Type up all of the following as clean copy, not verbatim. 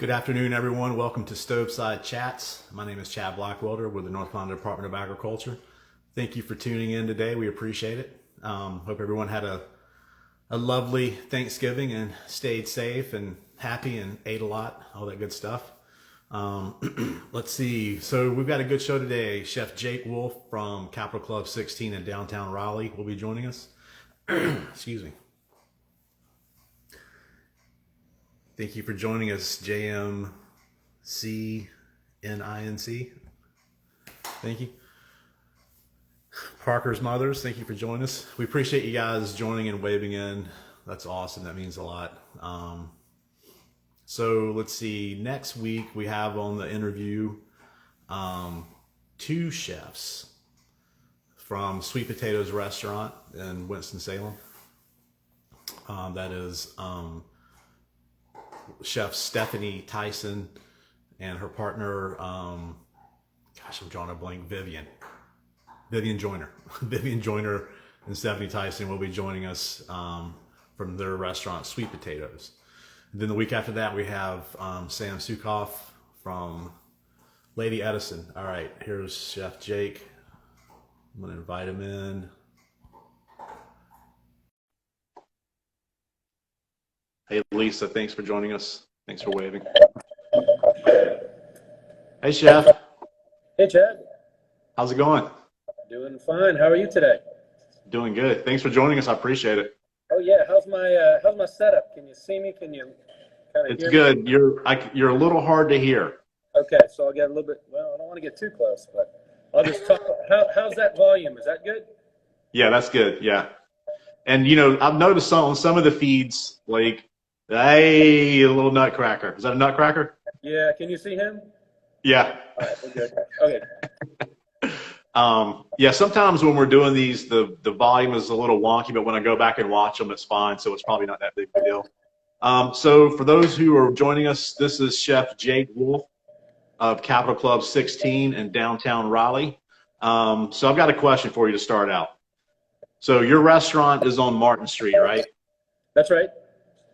Good afternoon, everyone. Welcome to Stoveside Chats. My name is Chad Blackwelder with the North Carolina Department of Agriculture. Thank you for tuning in today. We appreciate it. Hope everyone had a lovely Thanksgiving and stayed safe and happy and ate a lot, all that good stuff. Let's see. So we've got a good show today. Chef Jake Wolf from Capital Club 16 in downtown Raleigh will be joining us. Excuse me. Thank you for joining us, JMCNINC. Thank you. Parker's Mothers, thank you for joining us. We appreciate you guys joining and waving in. That's awesome. That means a lot. So let's see. Next week we have on the interview two chefs from Sweet Potatoes Restaurant in Winston-Salem. That is Chef Stephanie Tyson and her partner, I'm drawing a blank, Vivian Joyner. Vivian Joyner and Stephanie Tyson will be joining us from their restaurant, Sweet Potatoes. And then the week after that, we have Sam Sukoff from Lady Edison. All right, here's Chef Jake. I'm going to invite him in. Hey, Lisa, thanks for joining us. Thanks for waving. Hey, Chef. Hey, Chad. How's it going? Doing fine. How are you today? Doing good. Thanks for joining us. I appreciate it. Oh yeah. How's my setup? Can you see me? Can you kind of It's hear good. me? You're a little hard to hear. Okay, so I'll get a little bit. Well, I don't want to get too close, but I'll just talk. How's that volume? Is that good? Yeah, that's good. Yeah. And I've noticed on some of the feeds, like, hey, a little nutcracker. Is that a nutcracker? Yeah. Can you see him? Yeah. All right, we're good. Okay. Yeah, sometimes when we're doing these, the volume is a little wonky, but when I go back and watch them, it's fine. So it's probably not that big of a deal. So for those who are joining us, this is Chef Jake Wolf of Capital Club 16 in downtown Raleigh. So I've got a question for you to start out. So your restaurant is on Martin Street, right? That's right.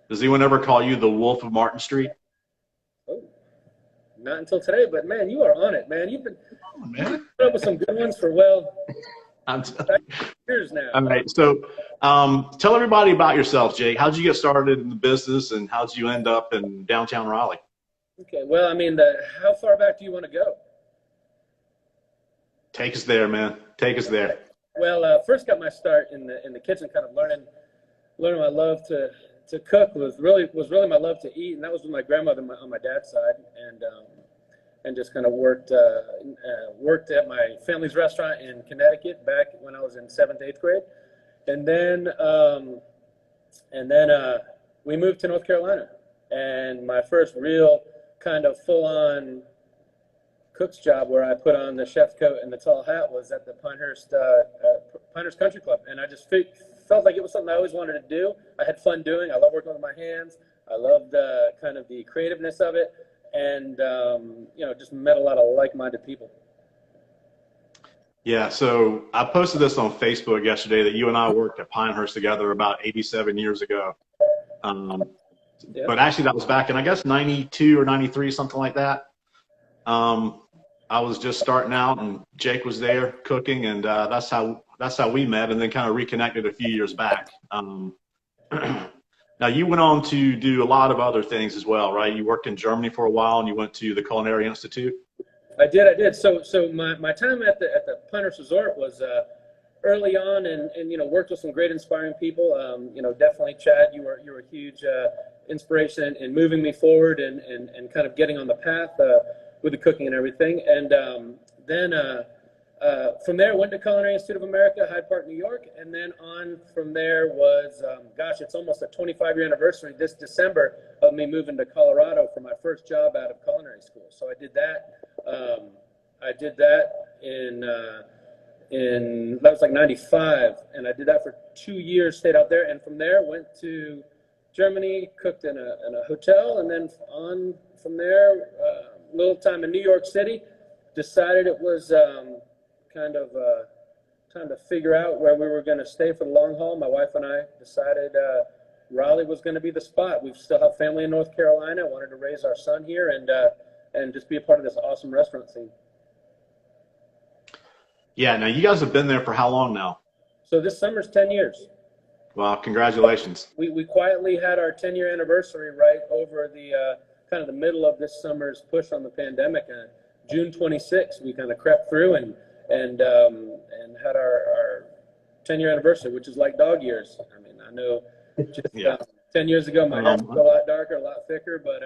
Does anyone ever call you the Wolf of Martin Street? Oh, not until today, but man, you are on it, man. You've been put up with some good ones for years now. All right. So tell everybody about yourself, Jake. How'd you get started in the business and how'd you end up in downtown Raleigh? Okay. Well, I mean, how far back do you want to go? Take us there, man. Take us there. Well, first got my start in the kitchen, kind of learning my love to cook was really my love to eat, and that was with my grandmother on my dad's side, and just kind of worked at my family's restaurant in Connecticut back when I was in 7th, 8th grade, and then we moved to North Carolina, and my first real kind of full-on cook's job where I put on the chef coat and the tall hat was at the Pinehurst Country Club, and I just felt like it was something I always wanted to do. I had fun doing. I love working with my hands. I loved kind of the creativeness of it, and just met a lot of like-minded people. Yeah, so I posted this on Facebook yesterday that you and I worked at Pinehurst together about 87 years ago. Yeah. But actually that was back in, I guess, 92 or 93, something like that. I was just starting out and Jake was there cooking, and that's how we met, and then kind of reconnected a few years back. Now you went on to do a lot of other things as well, right? You worked in Germany for a while and you went to the Culinary Institute. I did. So my time at the Pinehurst Resort was early on, and worked with some great inspiring people. Definitely Chad, you were a huge inspiration in moving me forward and kind of getting on the path with the cooking and everything. And then from there, went to Culinary Institute of America, Hyde Park, New York, and then on from there was, it's almost a 25-year anniversary this December of me moving to Colorado for my first job out of culinary school. So I did that. In that was like 95, and I did that for 2 years, stayed out there, and from there went to Germany, cooked in a hotel, and then on from there, a little time in New York City, decided it was time to figure out where we were going to stay for the long haul. My wife and I decided Raleigh was going to be the spot. We still have family in North Carolina. I wanted to raise our son here and just be a part of this awesome restaurant scene. Yeah. Now you guys have been there for how long now? So this summer's 10 years. Well, congratulations. We quietly had our 10-year anniversary right over the kind of the middle of this summer's push on the pandemic. June 26th, we kind of crept through and had our 10-year anniversary, which is like dog years. I mean, I know just 10 years ago, my hair was a lot darker, a lot thicker, but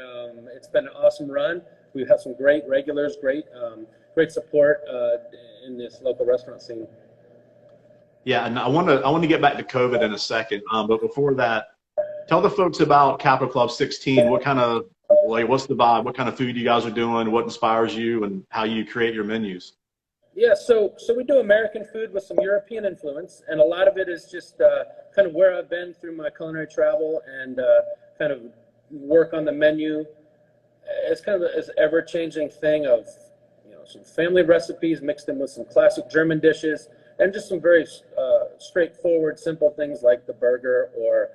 it's been an awesome run. We've had some great regulars, great support in this local restaurant scene. Yeah, and I want to get back to COVID in a second, but before that, tell the folks about Capital Club 16. What kind of what's the vibe? What kind of food you guys are doing? What inspires you, and how you create your menus? Yeah, so we do American food with some European influence, and a lot of it is just kind of where I've been through my culinary travel and kind of work on the menu. It's kind of this ever-changing thing of some family recipes mixed in with some classic German dishes. And just some very straightforward, simple things like the burger or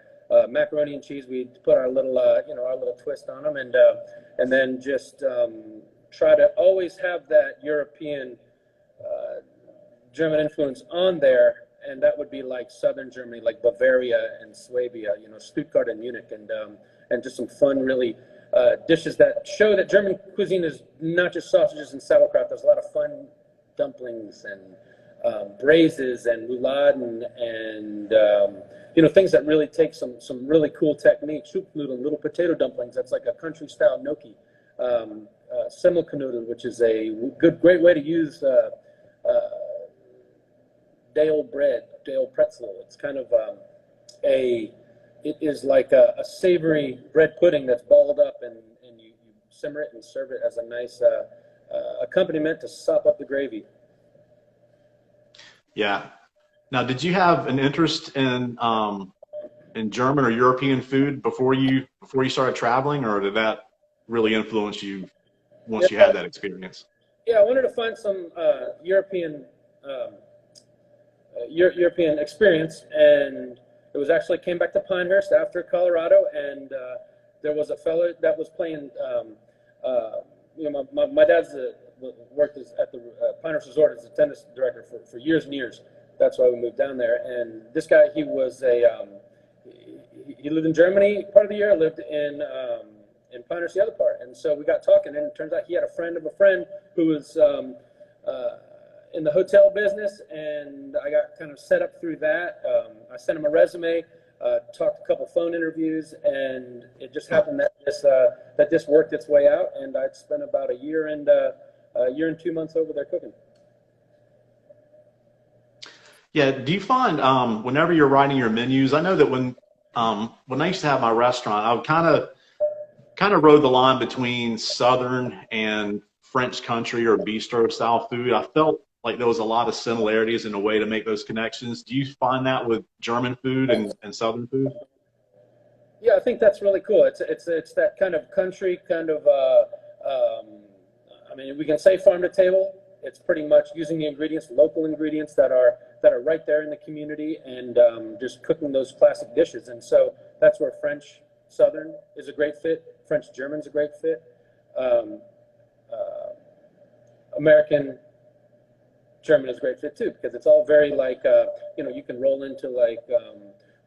macaroni and cheese. We put our little, our little twist on them, and then just try to always have that European, German influence on there. And that would be like Southern Germany, like Bavaria and Swabia, Stuttgart and Munich, and just some fun, really dishes that show that German cuisine is not just sausages and sauerkraut. There's a lot of fun dumplings and braises and rouladen and things that really take some really cool techniques. Schupfnudeln, little potato dumplings. That's like a country style gnocchi. Semmelknödel, which is a great way to use Dale bread, Dale pretzel. It's kind of it is like a savory bread pudding that's balled up, and you simmer it and serve it as a nice accompaniment to sop up the gravy. Yeah. Now, did you have an interest in German or European food before you started traveling, or did that really influence you once you had that experience? Yeah, I wanted to find some European experience, and it was actually came back to Pinehurst after Colorado, and there was a fellow that was playing. My dad's worked at the Pinehurst Resort as a tennis director for years and years. That's why we moved down there. And this guy, he was he lived in Germany part of the year, lived in Pinehurst the other part. And so we got talking, and it turns out he had a friend of a friend who was in the hotel business, and I got kind of set up through that. I sent him a resume, talked a couple phone interviews, and it just happened that this worked its way out, and I'd spent about a year and 2 months over there cooking. Yeah. Do you find whenever you're writing your menus, I know that when I used to have my restaurant, I would kind of rode the line between Southern and French country or bistro style food. I felt like there was a lot of similarities in a way to make those connections. Do you find that with German food and Southern food? Yeah, I think that's really cool. It's that kind of country kind of. I mean, we can say farm to table. It's pretty much using the ingredients, local ingredients that are right there in the community, and just cooking those classic dishes. And so that's where French Southern is a great fit. French German's a great fit. American German is a great fit too, because it's all very like you can roll into like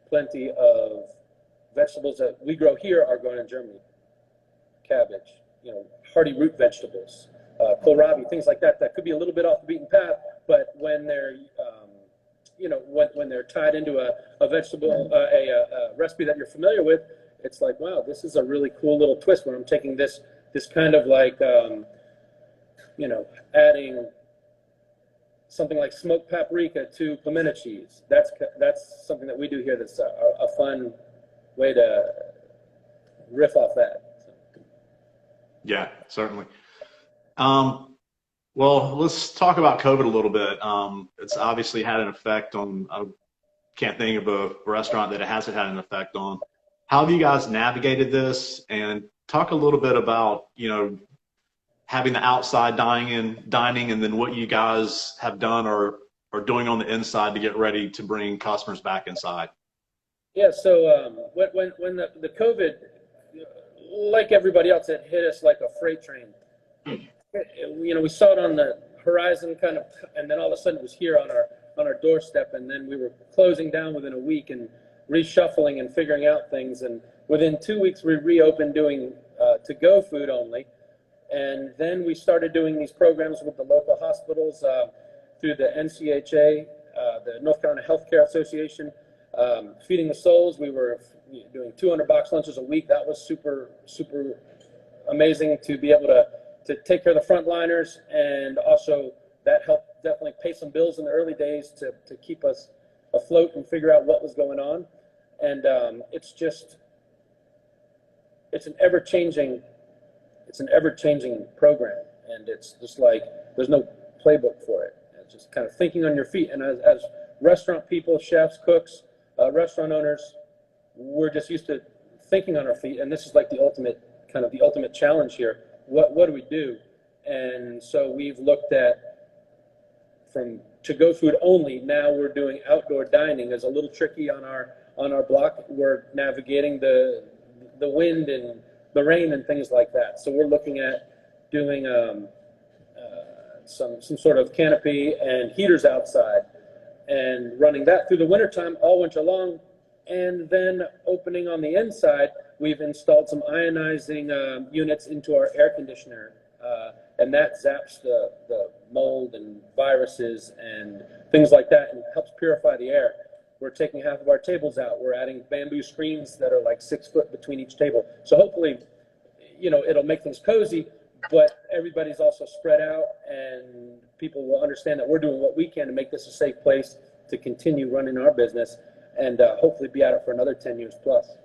plenty of vegetables that we grow here are grown in Germany. Cabbage, hearty root vegetables, kohlrabi, things like that. That could be a little bit off the beaten path, but when they're when they're tied into a vegetable, a recipe that you're familiar with, it's like, wow, this is a really cool little twist where I'm taking this kind of like adding something like smoked paprika to pimento cheese. That's something that we do here. That's a fun way to riff off that. So. Yeah, certainly. Well, let's talk about COVID a little bit. It's obviously had an effect on, I can't think of a restaurant that it hasn't had an effect on. How have you guys navigated this? And talk a little bit about, having the outside dining and then what you guys have done or are doing on the inside to get ready to bring customers back inside. Yeah. So when the COVID, like everybody else, it hit us like a freight train. We saw it on the horizon kind of, and then all of a sudden it was here on our doorstep, and then we were closing down within a week and reshuffling and figuring out things. And within 2 weeks, we reopened doing to-go food only. And then we started doing these programs with the local hospitals through the NCHA, the North Carolina Healthcare Association, Feeding the Souls. We were doing 200 box lunches a week. That was super, super amazing to be able to take care of the frontliners, and also that helped definitely pay some bills in the early days to keep us afloat and figure out what was going on. And it's an ever-changing program, and it's just like there's no playbook for it. It's just kind of thinking on your feet. And as restaurant people, chefs, cooks, restaurant owners, we're just used to thinking on our feet, and this is like the ultimate challenge here. What do we do? And so we've looked at from to-go food only. Now we're doing outdoor dining. It's a little tricky on our block. We're navigating the wind and the rain and things like that. So we're looking at doing some sort of canopy and heaters outside and running that through the wintertime all winter long. And then opening on the inside, we've installed some ionizing units into our air conditioner, and that zaps the mold and viruses and things like that and helps purify the air. We're taking half of our tables out. We're adding bamboo screens that are like 6 foot between each table. So hopefully, it'll make things cozy, but everybody's also spread out, and people will understand that we're doing what we can to make this a safe place to continue running our business and hopefully be at it for another 10 years plus.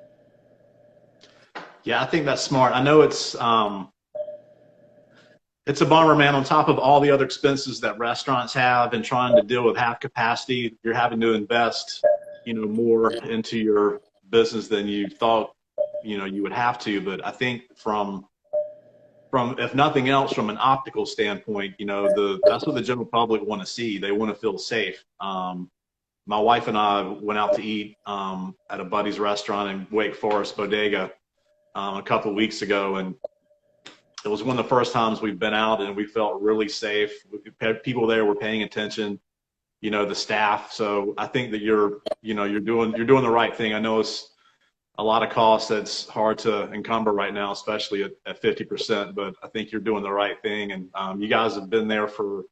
Yeah, I think that's smart. I know it's a bummer, man. On top of all the other expenses that restaurants have and trying to deal with half capacity, you're having to invest, more into your business than you thought, you would have to. But I think from if nothing else, from an optical standpoint, that's what the general public want to see. They want to feel safe. My wife and I went out to eat at a buddy's restaurant in Wake Forest Bodega a couple of weeks ago, and it was one of the first times we've been out, and we felt really safe. People there were paying attention, the staff. So I think that you're doing the right thing. I know it's a lot of costs that's hard to encumber right now, especially at 50%, but I think you're doing the right thing. And you guys have been there for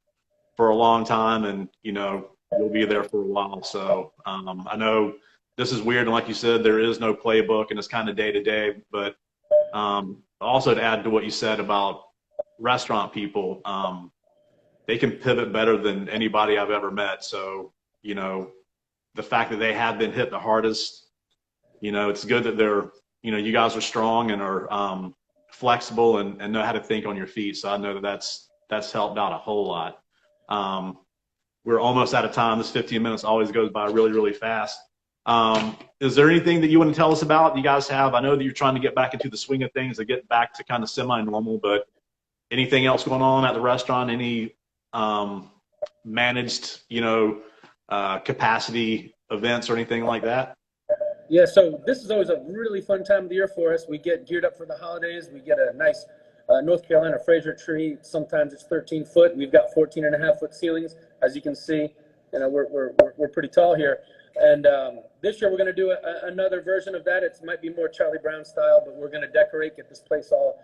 a long time, and you'll be there for a while. So I know this is weird, and like you said, there is no playbook, and it's kind of day to day. But also to add to what you said about restaurant people, they can pivot better than anybody I've ever met. So the fact that they have been hit the hardest, it's good that they're you guys are strong and are flexible and know how to think on your feet. So I know that's helped out a whole lot. We're almost out of time. This 15 minutes always goes by really, really fast. Is there anything that you want to tell us about? You guys have, I know that you're trying to get back into the swing of things to get back to kind of semi-normal, but anything else going on at the restaurant? Any managed, capacity events or anything like that? Yeah, so this is always a really fun time of the year for us. We get geared up for the holidays. We get a nice North Carolina Fraser tree. Sometimes it's 13 foot. We've got 14.5-foot ceilings. As you can see, we're pretty tall here. And this year we're going to do another version of that. It might be more Charlie Brown style, but we're going to decorate, get this place all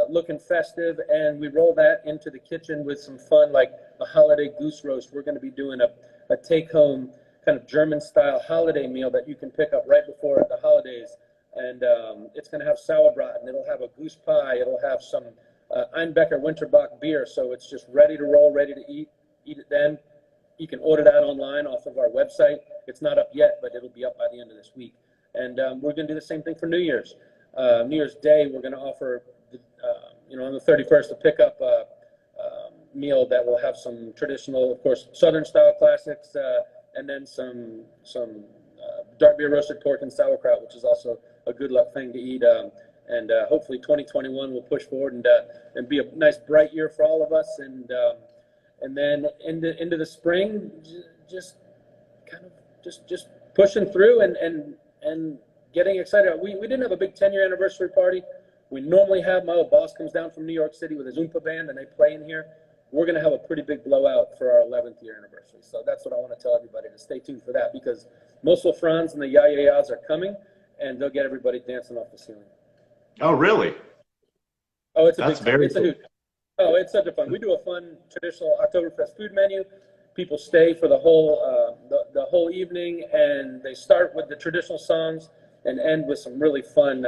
looking festive, and we roll that into the kitchen with some fun, like a holiday goose roast. We're going to be doing a take-home kind of German-style holiday meal that you can pick up right before the holidays. And it's going to have sauerbraten. It'll have a goose pie. It'll have some Einbecker Winterbach beer. So it's just ready to roll, ready to eat it then. You can order that online off of our website. It's not up yet, but it'll be up by the end of this week. And we're going to do the same thing for New Year's. New Year's Day, we're going to offer, on the 31st, a pickup meal that will have some traditional, of course, Southern-style classics, and then some dark beer roasted pork and sauerkraut, which is also a good luck thing to eat. And hopefully 2021 will push forward and be a nice bright year for all of us. And then into the spring, just pushing through and and getting excited. We didn't have a big 10-year anniversary party. We normally have, my old boss comes down from New York City with his Oompa band and they play in here. We're going to have a pretty big blowout for our 11th year anniversary. So that's what I want to tell everybody, to stay tuned for that, because Mosul Franz and the Ya-Ya-Yas are coming, and they'll get everybody dancing off the ceiling. Oh, really? Oh, it's a That's big very it's cool. a hoot. Oh, it's such a fun. We do a fun traditional Oktoberfest food menu. People stay for the whole evening, and they start with the traditional songs and end with some really fun,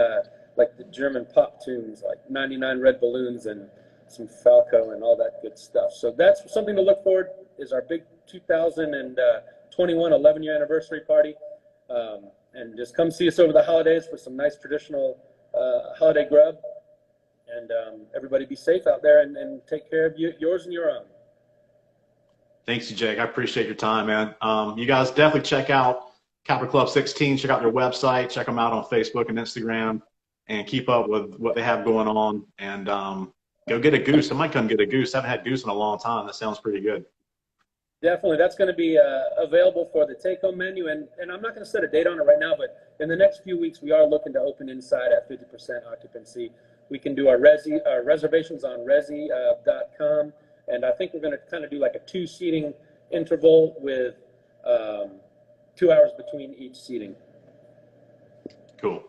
like the German pop tunes, like 99 Red Balloons and some Falco and all that good stuff. So that's something to look forward, is our big 2021 11-year anniversary party. And just come see us over the holidays for some nice traditional holiday grub. And everybody be safe out there, and take care of yours and your own. Thanks, Jake. I appreciate your time, man. You guys definitely check out Capper Club 16. Check out their website. Check them out on Facebook and Instagram, and keep up with what they have going on. And go get a goose. I might come get a goose. I haven't had goose in a long time. That sounds pretty good. Definitely. That's going to be available for the take-home menu. And I'm not going to set a date on it right now, but in the next few weeks, we are looking to open inside at 50% occupancy. We can do our reservations on resi.com. And I think we're going to kind of do like a 2-seating interval with 2 hours between each seating. Cool.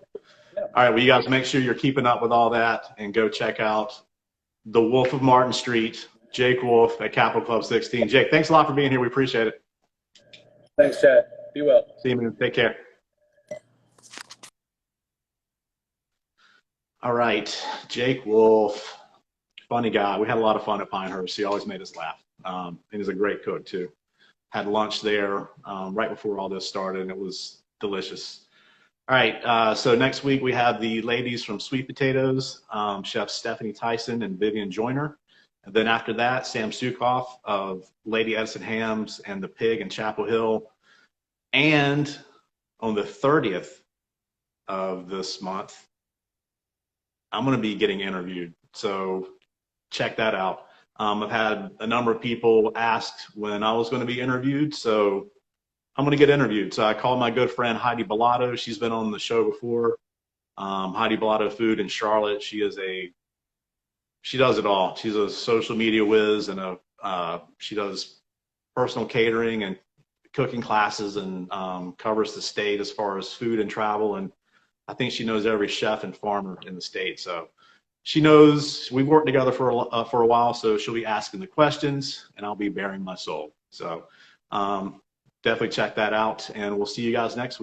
Yeah. All right. Well, you guys make sure you're keeping up with all that, and go check out the Wolf of Martin Street, Jake Wolf at Capitol Club 16. Jake, thanks a lot for being here. We appreciate it. Thanks, Chad. Be well. See you, man. Take care. All right. Jake Wolf. Funny guy. We had a lot of fun at Pinehurst. He always made us laugh. And he's a great cook too. Had lunch there right before all this started, and it was delicious. All right, so next week we have the ladies from Sweet Potatoes, Chef Stephanie Tyson and Vivian Joyner. And then after that, Sam Sukoff of Lady Edison Hams and The Pig in Chapel Hill. And on the 30th of this month, I'm going to be getting interviewed. So check that out. I've had a number of people ask when I was going to be interviewed, so I'm going to get interviewed. So I called my good friend Heidi Bellato. She's been on the show before. Heidi Bellato Food in Charlotte. She does it all. She's a social media whiz, and she does personal catering and cooking classes, and covers the state as far as food and travel. And I think she knows every chef and farmer in the state. So she knows we've worked together for a while, so she'll be asking the questions, and I'll be bearing my soul. So definitely check that out, and we'll see you guys next week.